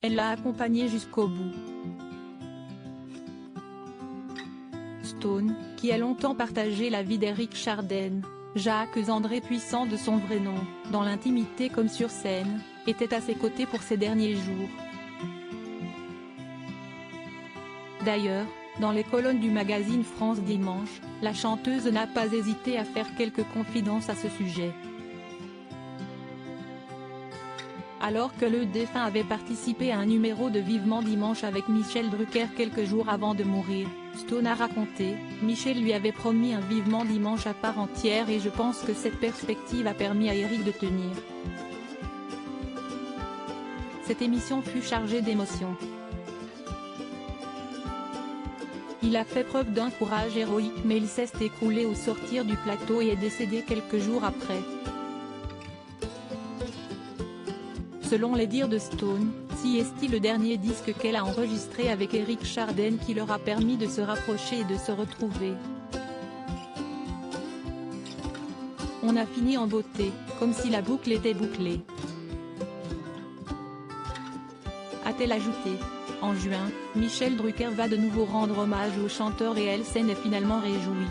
Elle l'a accompagné jusqu'au bout. Stone, qui a longtemps partagé la vie d'Eric Chardin, Jacques-André Puissant de son vrai nom, dans l'intimité comme sur scène, était à ses côtés pour ces derniers jours. D'ailleurs, dans les colonnes du magazine France Dimanche, la chanteuse n'a pas hésité à faire quelques confidences à ce sujet. Alors que le défunt avait participé à un numéro de Vivement Dimanche avec Michel Drucker quelques jours avant de mourir, Stone a raconté, Michel lui avait promis un Vivement Dimanche à part entière et je pense que cette perspective a permis à Eric de tenir. Cette émission fut chargée d'émotions. Il a fait preuve d'un courage héroïque mais il s'est écroulé au sortir du plateau et est décédé quelques jours après. Selon les dires de Stone, c'est le dernier disque qu'elle a enregistré avec Eric Chardin qui leur a permis de se rapprocher et de se retrouver. On a fini en beauté, comme si la boucle était bouclée. A-t-elle ajouté. En juin, Michel Drucker va de nouveau rendre hommage au chanteur et elle s'en est finalement réjouie.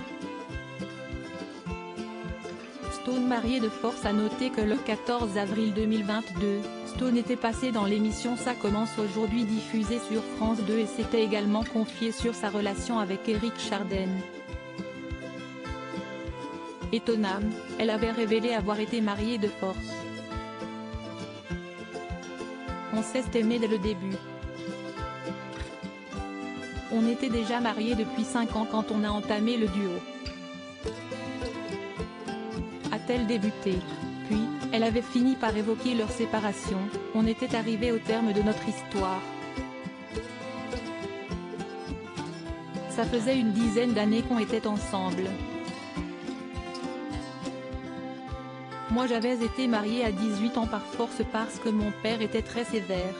Stone marié de force a noté que le 14 avril 2022, Stone était passé dans l'émission Ça commence aujourd'hui diffusée sur France 2 et s'était également confié sur sa relation avec Eric Chardin. Étonnamment, elle avait révélé avoir été mariée de force. On s'est aimé dès le début. On était déjà mariés depuis 5 ans quand on a entamé le duo. A-t-elle débuté. Puis, elle avait fini par évoquer leur séparation, on était arrivé au terme de notre histoire. Ça faisait une dizaine d'années qu'on était ensemble. Moi j'avais été mariée à 18 ans par force parce que mon père était très sévère.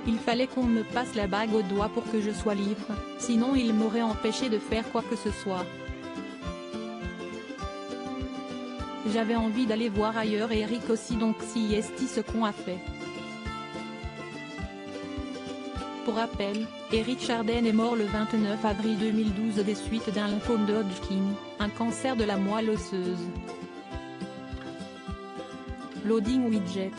Il fallait qu'on me passe la bague au doigt pour que je sois libre, sinon il m'aurait empêché de faire quoi que ce soit. J'avais envie d'aller voir ailleurs et Eric aussi donc c'est ce qu'on a fait. Pour rappel, Eric Chardin est mort le 29 avril 2012 des suites d'un lymphome de Hodgkin, un cancer de la moelle osseuse. Loading widget.